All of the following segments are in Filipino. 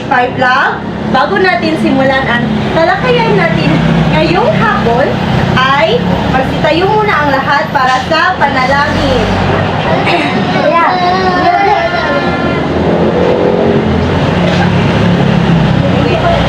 5 lang. Bago natin simulan ang talakayan natin ngayong hapon, ay magsitayo muna ang lahat para sa panalangin.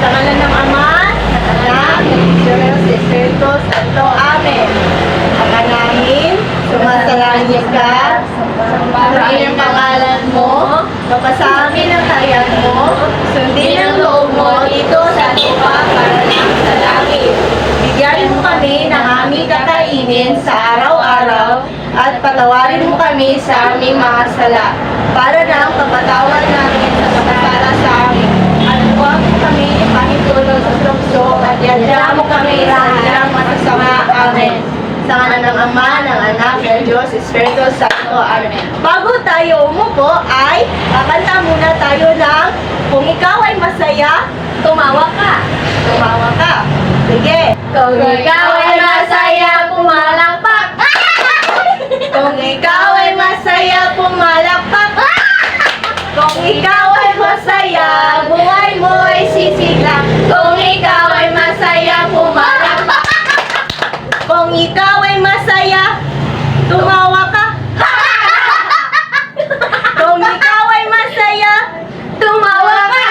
Sa ngalan ng Ama, ng Anak, ng Espiritu Santo. Amen. Ama namin, sumasalangit ka, sambahin ang pangalan mo, mapasa amin ang hayag mo, sundin ang loob mo dito sa lupa para lang sa langit. Bigyan mo kami ng aming kakainin sa araw-araw at patawarin mo kami sa aming mga sala para na ang kapatawad namin sa kapatala sa amin. At huwag mo kami ipahintulot sa tukso at yadya mo kami sa ilang masasama. Amen. Sa ngalan ng Ama, ng Anak, ng Diyos, Espiritu Santo. Amen. Bago tayo umupo ay kakanta muna tayo ng Kung Ikaw ay Masaya, Tumawa Ka. Tumawa ka. Sige. Kung ikaw ay masaya, pumalakpak. Kung ikaw ay masaya, pumalakpak. Kung ikaw ay masaya, buhay mo ay sisigla. Kung ikaw ay masaya, pumalakpak. Kung ikaw ay masaya, tumawa ka. Kung ikaw ay masaya, Tumawa ka.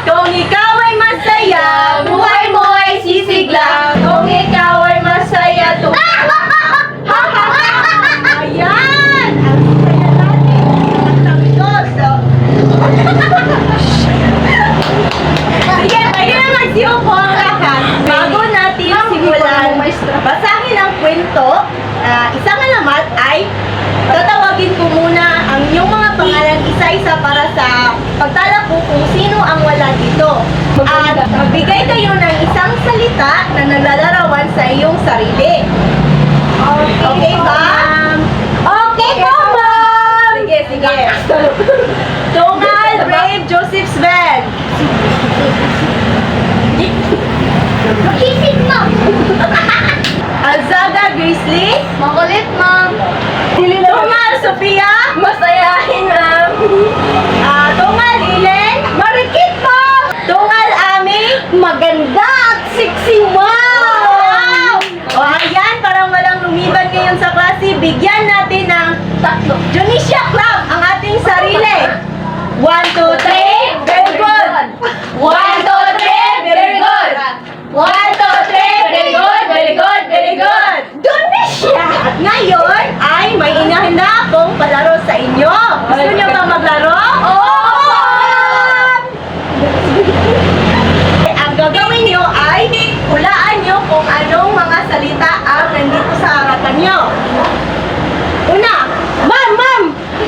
kung ikaw ay masaya, Buhay mo ay sisigla. kung ikaw ay masaya, tumawa ka. Ayan! Ang saya natin. Ang sabi ko, so... Sige, pwede na magsiupo ang lahat. Bago natin simulan, basahin ang kwento. Isang alamat ay tatawagin ko muna ang inyong mga pangalan isa-isa para sa pagtala ko kung sino ang wala dito. At magbigay kayo ng isang salita na naglalarawan sa iyong sarili. Okay ba? Okay po, ma'am! Sige, sige. Donald, Brave, Joseph, Sven. Makisig mo. Alzaga, Grizzly. Makulit, ma'am. Donald, Sophia. Masayahin, ma'am. Donald, Ilen. Marikit po. Donald, Ami. Maganda at sexy, Wow! O ayan, parang walang lumiban ngayon sa klase. Bigyan natin ng Tatlo. Junicia Club ang ating sarili. 1, 2, 3. Very good. 1, 2, 3. Very good. 1, 2, 3. Very good. Very good. Very good. Junicia! At ngayon ay may inahanda akong palaro sa inyo. Gusto niyo ba maglaro? Oo! Ang gagawin niyo ay hulaan niyo kung anong mga salita ang nandito sa harapan niyo. Una, ma'am!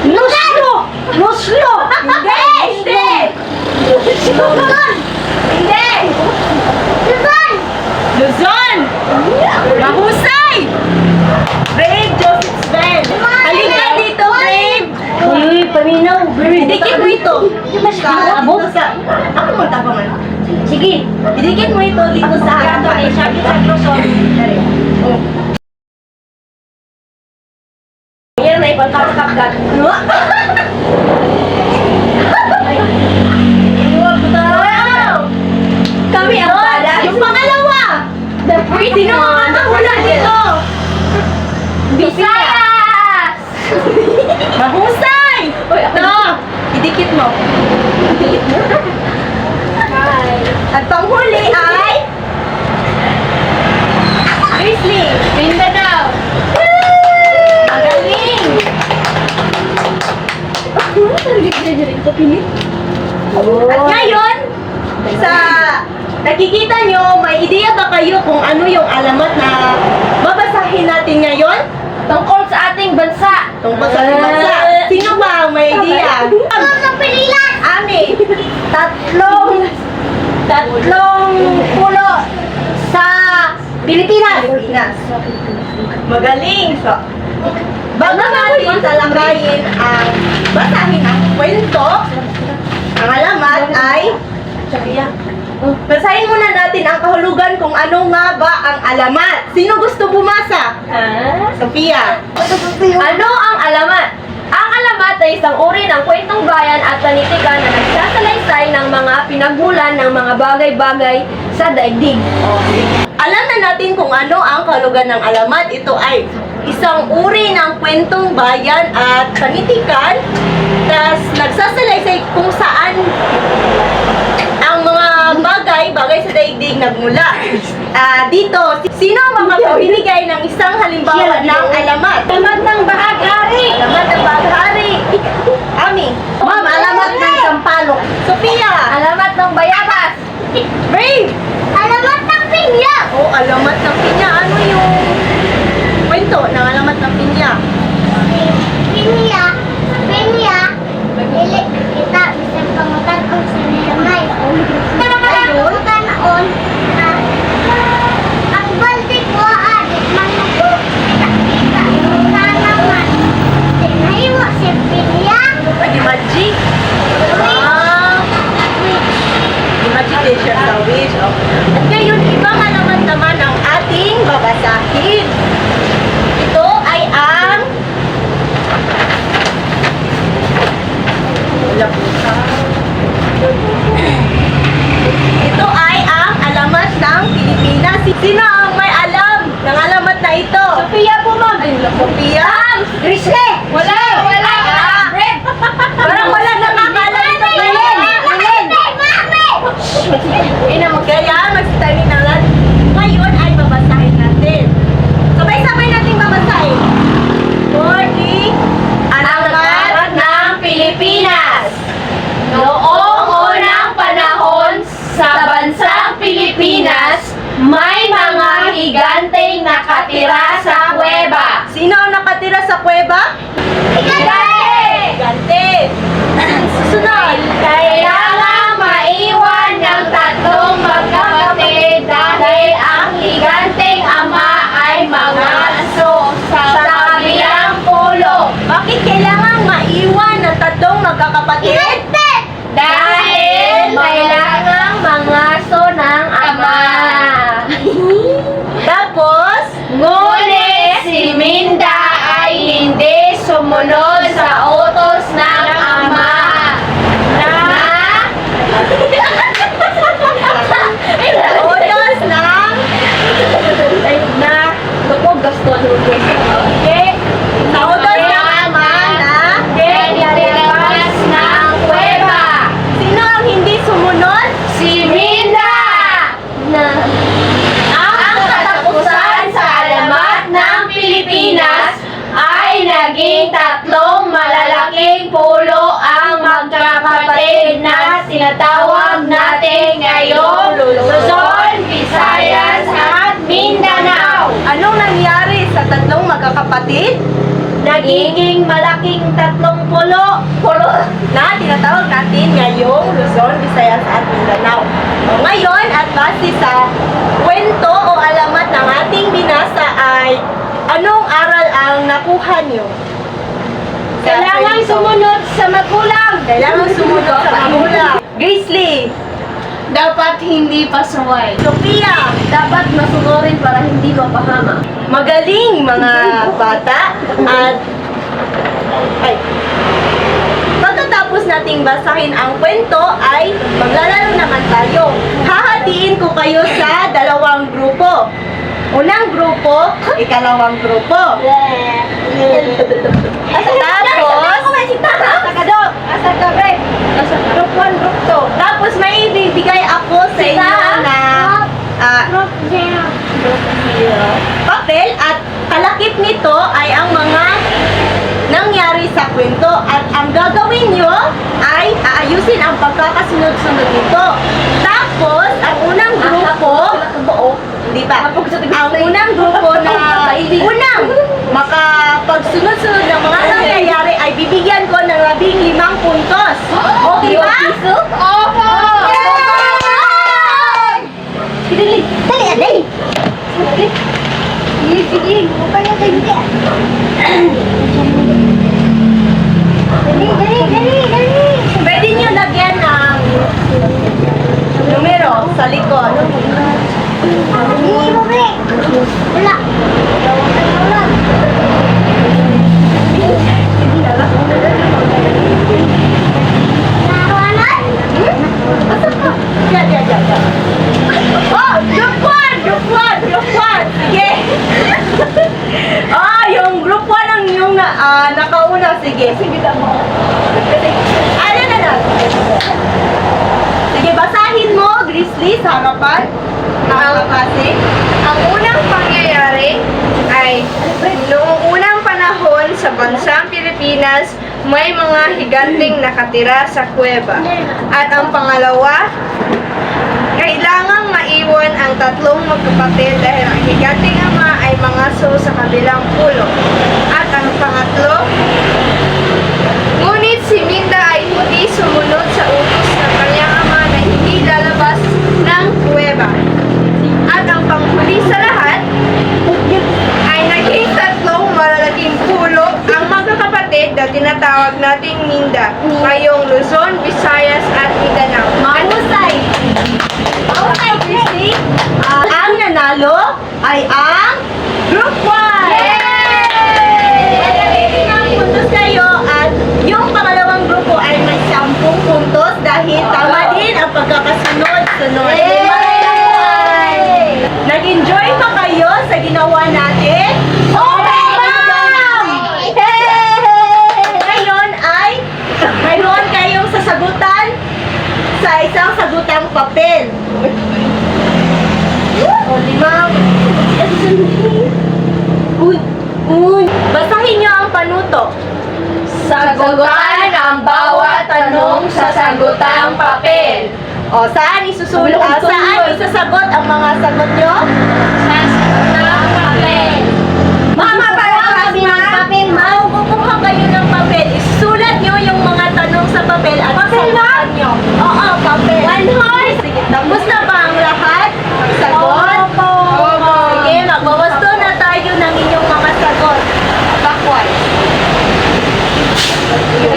Nuslo! Nuslo! Hindi! Hindi! Luzon! Hindi! Luzon! Luzon! Mahusay! Brave, Joseph, Sven. Halika dito, Brave! Paminaw. Idikit mo ito. Ako magtabangan. Sige, idikit mo ito dito sa harapan. Sabi sa Luzon. Yan na ipagkakakagad. Wow! Kami ang badass. Yung pangalawa! The pretty Sino ang one. kakahula dito? Visayas! Mahusay! No! Idikit mo. Hi. At panghuli ay... Grizzly! Mindanao. Magaling! At ngayon, sa nakikita nyo, may ideya ba kayo kung ano yung alamat na babasahin natin ngayon? Tungkol sa ating bansa. Tungkol sa ating bansa. Sino ba ang may ideya? Kapililan! Ami, tatlong pulo sa Pilipinas. Magaling! So, bago natin talakayin ang basahin ang kwento, ang alamat ay basahin muna natin ang kahulugan kung ano nga ba ang alamat. Sino gusto bumasa? Sophia. Ano ang alamat? Ang alamat ay isang uri ng kwentong bayan at panitikan na nagmula ng mga bagay-bagay sa daigdig. Alam na natin kung ano ang kahulugan ng alamat. Ito ay isang uri ng kwentong bayan at panitikan, tas nagsasalaysay kung saan ang mga bagay sa daigdig nagmula. Dito, sino ang makapagbigay ng isang halimbawa ng alamat? Alamat ng bahag-ari. Alamat ng baghari. Ami. Ma'am, alamat ng sampalok. Sophia. Alamat ng bayabas. Brave. Alamat ng pinya. Oh, alamat ng pinya. Ano yung kwento ng alamat ng pinya? Pinya, dili kita bisan pangutan ang sinilamay. Ayun. Tanaon na ang balde ko adi manuko kita tanaman. Sinahiwa si Pinya. Di magic. Di magic teacher sa wish. Okay. At ngayon, ibang alamat naman ang ating babasahin. Ito ay ang wala po siya. Ito ay ang alamat ng Pilipinas. Sino ang may alam ng alamat na ito? Sophia po, ma'am. Sophia? Grisle. Wala. Red. Parang wala nakakaalam ito. Kaya mag-study na lang. Ngayon ay babasahin natin. Sabay-sabay natin babasahin. For the alamat ng Pilipinas. Noong unang panahon sa bansang Pilipinas, may mga higanteng nakatira sa kuweba. Sino ang nakatira sa kuweba? Gante! Susunod! Kailangang maiwan ng tatlong magkapatid dahil ang higanteng ama ay mga aso sa kabilang pulo. Bakit kailangang maiwan ng tatlong magkakapatid? Dahil kailangang mga aso ng ama. Tapos, Ngunit si Minda ay hindi sumunod sa utos ng ama na utos ng Okay. sa utos ng ama na Nilabas ng kuweba. sino ang hindi sumunod? Si Minda. Ang katapusan sa alamat ng Pilipinas ay naging tatlong malalaking pulo ang magkakapatid na sinatawag natin ngayong Luzon, Visayas at Mindanao. Anong nangyari sa tatlong magkakapatid Nagiging malaking tatlong pulo na tinatawag natin ngayong Luzon, Visayas at Mindanao? O ngayon, at base sa kwento o alamat ng ating binasa ay anong aral ang nakuha niyo? Kailangan sumunod sa magulang. Kailangan sumunod sa magulang. Grizzly, Dapat hindi pasaway. Sophia, Dapat masunurin para hindi mapahama. magaling mga bata at pagkatapos nating basahin ang kwento ay maglalaro naman tayo. Hahatiin ko kayo sa dalawang grupo. Unang grupo, ikalawang grupo. Tapos may ibibigay ako sa inyo na papel at kalakip nito ay ang mga nangyari sa kwento at ang gagawin nyo ay aayusin ang pagkakasunod-sunod nito. Tapos, ang unang grupo, hindi pa, ang unang grupo na unang makapagsunod-sunod ng mga nangyayari ay bibigyan ko ng 15 puntos. Okay ba? Opo! Dali, dali. Sige, mukha na tayo. Dali. Pwede nyo lagyan ng numero sa likod. Hindi mo, Bre. Wala. Wala. Nakuha na? Ano na lang? Sige, basahin mo, Grizzly, sa harapan. Ang klase. Ang unang pangyayari ay noong unang panahon sa bansang Pilipinas, may mga higanting nakatira sa kuweba. At ang pangalawa, kailangang maiwan ang tatlong magkapatid dahil ang higanting ama ay mangaso sa kabilang pulo. At ang pangatlo, ngunit si Minda ay hindi sumunod sa utos ng kanyang ama na hindi lalabas ng kuweba. At ang panghuli sa lahat ay naging tatlong malalaking pulo ang magkakapatid na tinatawag nating Minda, ngayong Luzon, Visayas at Mindanao. Mahusay! Mahusay, Grizzly! Ang nanalo ay ang Group 1! Yay! Ang puntos kayo at yung pangalawang grupo ay may 10 puntos dahil tama din ang pagkakasunod-sunod. Nag-enjoy pa kayo sa ginawa natin? Okay, ma'am! Ngayon ay mayroon kayong sasagutan sa isang sagutang papel. O, lima. Basahin niyo ang panuto. Sagutan ang bawat tanong sa sagutang papel. O, saan isusulat? Saan isasagot ang mga sagot niyo? Sa sagutang papel. Mama, para kami ng papel, ma'am. Kukuha kayo ng papel. Isusulat niyo yung mga tanong sa papel at sagutan niyo. Oo, papel. One horse. Sige, tapos na ba ang lahat? Sagot? Opo. Sige, magbabasto na tayo ng inyong mga sagot. Backwise.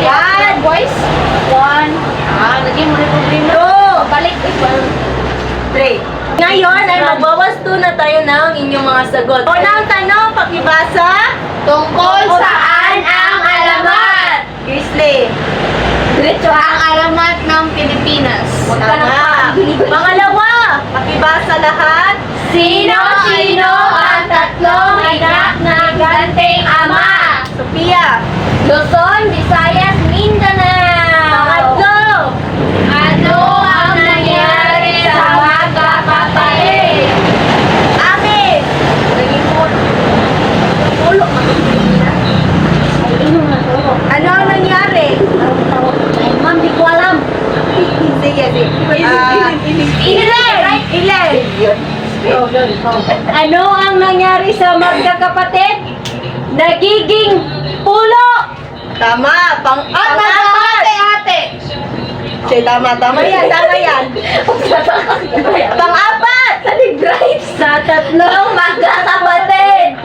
One. Boys? One. Lagyan mo na yung problema. Two. Balik. Three. Ngayon ay magbabasto na tayo ng inyong mga sagot. Unang tanong, pakibasa. Tungkol saan ang alamat? Grizzly. Diretso ang alamat ng Pilipinas. Tama. Pangalawa, pakibasa lahat. Sino-sino ang tatlong anak ng ganting ama? Sophia. Luzon, Visayas, Mindanao. Pangatlo. Ano ang nangyari sa magkakapatid? Amin. Naging pulo. Pulo. Ano ang nangyari? Ma'am, di ko alam. Sige, sige. Ilan. Ano ang nangyari sa magkakapatid? Nagiging pulo! Tama. Pang-apat. Ate-ate. Sige, tama yan. Pang-apat. Sa tatlong magkakapatid!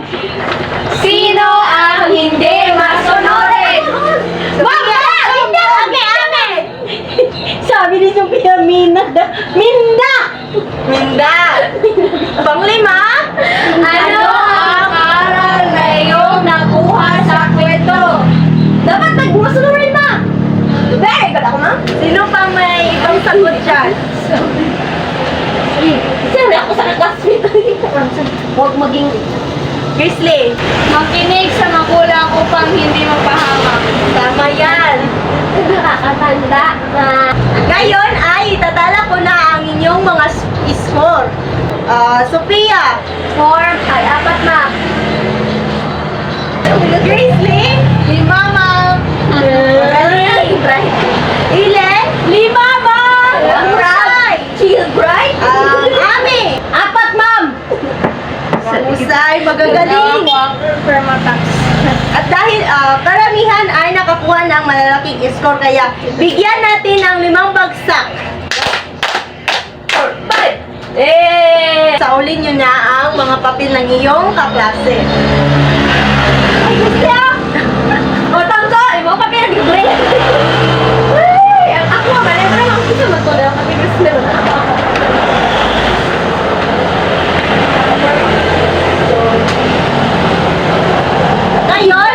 Sino ang hindi masunurin? Sabi ni Sophia, Minda! Minda. Pang-lima. Ano ang aral na iyong nakuha sa kwento? Dapat nagmasunurin na! Very good ako, ma'am. Sino pa may ibang sagot dyan? Siyempre ako sa classmate. Huwag maging... Grizzly. Makinig sa magulang upang hindi mapahamak. Tama yan. Nakakatanda na... Ngayon ay itatala ko na ang inyong mga score. Sophia. 4, 4, ma'am. Grizzly. 5, ma'am. Ilan? 5, ma'am. Bright. Chill, bright? Ami. 4, ma'am. Mahusay, magagaling. Permatax. At dahil karamihan ay nakakuha ng malalaking score, kaya bigyan natin ng 5 bagsak. 4, 5. Saulin nyo na ang mga papel ng iyong kaklase. Ay, gusto! O, tangko! Ibang papel ng grade. Ako, malay mo naman gusto mo ito. Kami gusto na. Ngayon,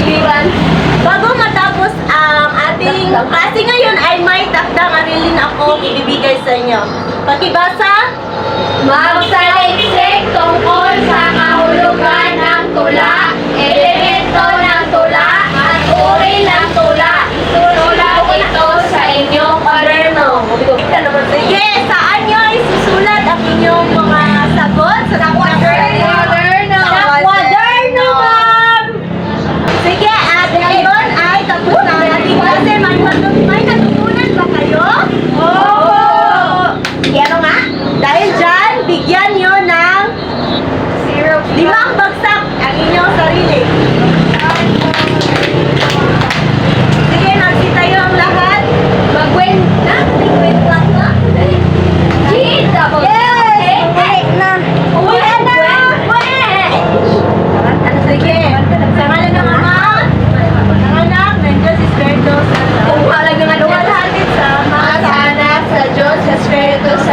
Liban. bago matapos ang ating klase ngayon ay may takdang arilin ako ibibigay sa inyo. Pakibasa? Magsaliksik tungkol sa kahulugan ng tula, elemento ng tula, at uri ng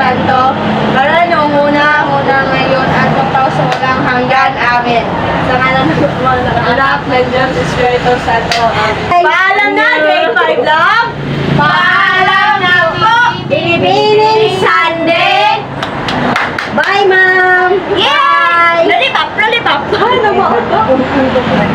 Santo, para noong una, ngayon, at magpausawalang hanggan. Amen. Sa ngalan ng Anak ng Diyos, Espiritu Santo. Amen. Paalam na, grade 5 lang. Paalam na po! Binibining Sunday. Bye, ma'am. Yay! Lollipop! Lollipop! Ano ba ito?